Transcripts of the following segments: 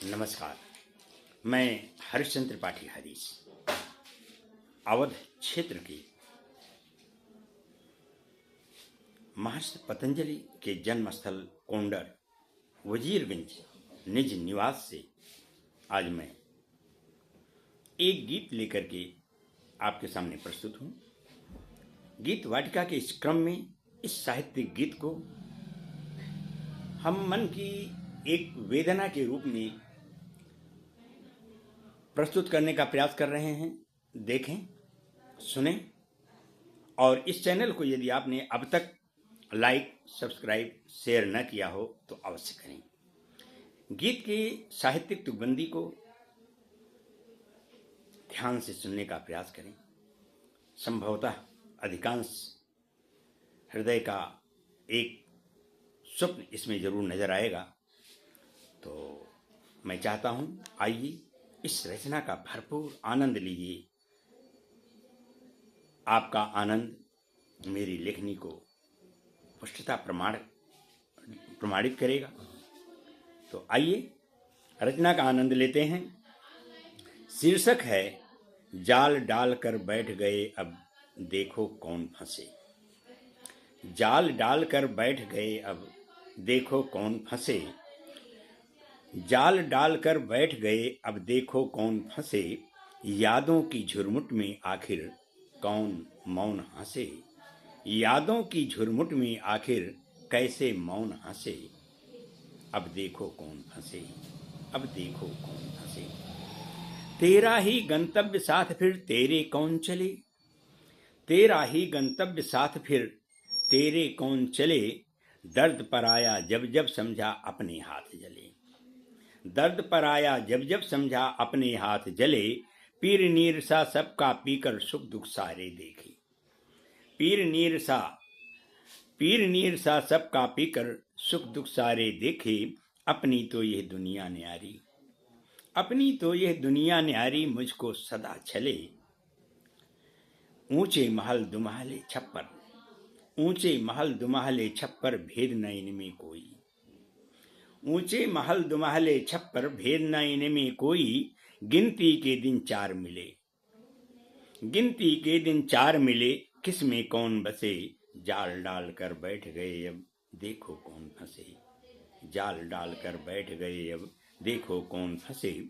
नमस्कार। मैं हरिश्चंद्र त्रिपाठी हरीश अवध क्षेत्र के महर्षि पतंजलि के जन्मस्थल कोंडर वजीरगंज निज निवास से आज मैं एक गीत लेकर के आपके सामने प्रस्तुत हूँ। गीत वाटिका के इस क्रम में इस साहित्यिक गीत को हम मन की एक वेदना के रूप में प्रस्तुत करने का प्रयास कर रहे हैं। देखें, सुनें और इस चैनल को यदि आपने अब तक लाइक, सब्सक्राइब, शेयर न किया हो तो अवश्य करें। गीत की साहित्यिक तुकबंदी को ध्यान से सुनने का प्रयास करें। संभवतः अधिकांश हृदय का एक स्वप्न इसमें जरूर नजर आएगा। तो मैं चाहता हूं, आइए इस रचना का भरपूर आनंद लीजिए। आपका आनंद मेरी लेखनी को पुष्टता प्रमाणित करेगा। तो आइए रचना का आनंद लेते हैं। शीर्षक है जाल डाल कर बैठ गए अब देखो कौन फंसे। जाल डाल कर बैठ गए अब देखो कौन फंसे। जाल डाल कर बैठ गए अब देखो कौन फंसे। यादों की झुरमुट में आखिर कौन मौन हंसे। यादों की झुरमुट में आखिर कैसे मौन हंसे। अब देखो कौन फंसे, अब देखो कौन फंसे। तेरा ही गंतव्य साथ फिर तेरे कौन चले। तेरा ही गंतव्य साथ फिर तेरे कौन चले। दर्द पर आया जब जब समझा अपने हाथ जले। दर्द पर आया जब जब समझा अपने हाथ जले। पीर नीर सा सबका पीकर सुख दुख सारे देखे। पीर नीर सा सबका पीकर सुख दुख सारे देखे। अपनी तो यह दुनिया न्यारी, अपनी तो यह दुनिया न्यारी मुझको सदा छले। ऊंचे महल दुमाहले छप्पर, ऊंचे महल दुमाहले छप्पर भेद न इनमें कोई। ऊंचे महल दुमाहले छप्पर भेद न इनमें कोई। गिनती के दिन चार मिले, गिनती के दिन चार मिले किसमें कौन बसे। जाल डाल कर बैठ गए अब देखो कौन फंसे। जाल डाल कर बैठ गए अब देखो कौन फंसे।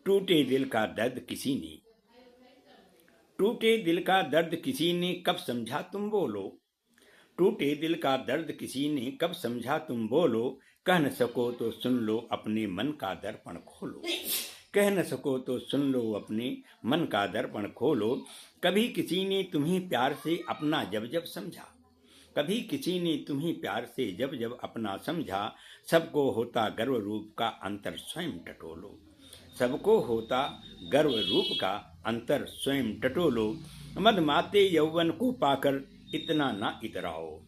टूटे दिल का दर्द किसी ने, टूटे दिल का दर्द किसी ने कब समझा तुम बोलो। टूटे दिल का दर्द किसी ने कब समझा तुम बोलो। कह न सको तो सुन लो अपने मन का दर्पण खोलो। कह न सको तो सुन लो अपने मन का दर्पण खोलो। कभी किसी ने तुम्हें प्यार से अपना जब जब समझा। कभी किसी ने तुम्हें प्यार से जब जब अपना समझा। सबको होता गर्व रूप का अंतर स्वयं टटोलो। सबको होता गर्व रूप का अंतर स्वयं टटोलो। मदमाते यौवन को पाकर इतना ना इतराओ।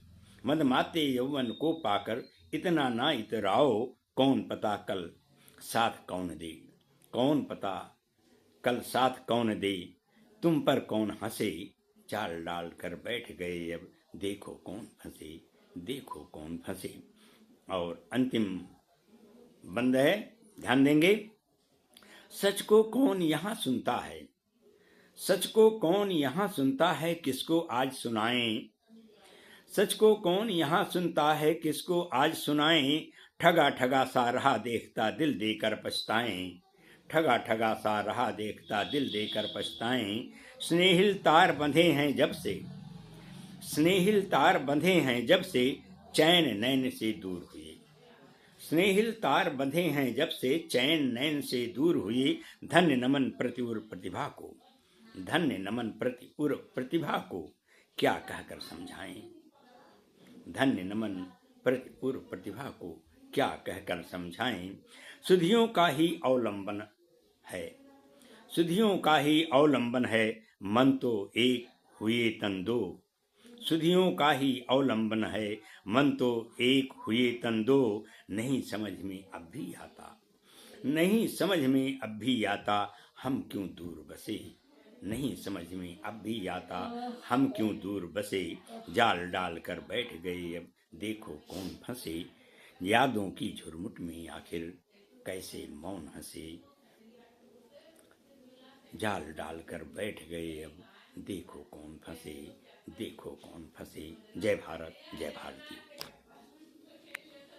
मदमाते यौवन को पाकर इतना ना इतराओ। कौन पता कल साथ कौन दे, कौन पता कल साथ कौन दे। तुम पर कौन हंसे। जाल डाल कर बैठ गए अब देखो कौन फंसे, देखो कौन फंसे। और अंतिम बंद है, ध्यान देंगे। सच को कौन यहाँ सुनता है, सच को कौन यहाँ सुनता है किसको आज सुनाएं। सच को कौन यहाँ सुनता है किसको आज सुनाएं। ठगा ठगा सा रहा देखता दिल देकर पछताएं। ठगा ठगा सा रहा देखता दिल देकर पछताएं। स्नेहिल तार बंधे हैं जब से, स्नेहिल तार बंधे हैं जब से चैन नैन से दूर हुए। स्नेहिल तार बंधे हैं जब से चैन नैन से दूर हुए। धन्य नमन प्रति उर प्रतिभा को, धन्य नमन प्रति उर प्रतिभा को क्या कहकर समझाएं। धन्य नमन प्रति उर प्रतिभा को क्या कहकर समझाएं। सुधियों का ही अवलंबन है, सुधियों का ही अवलंबन है मन तो एक हुए तन दो। सुधियों का ही अवलंबन है मन तो एक हुए तन दो। नहीं समझ में अब भी आता, नहीं समझ में अब भी आता हम क्यों दूर बसे। नहीं समझ में अब भी आता हम क्यों दूर बसे। जाल डाल कर बैठ गए अब देखो कौन फंसे। यादों की झुरमुट में आखिर कैसे मौन हंसे, जाल डालकर बैठ गए अब, देखो कौन फंसे, देखो कौन फंसे। जय भारत, जय भारती।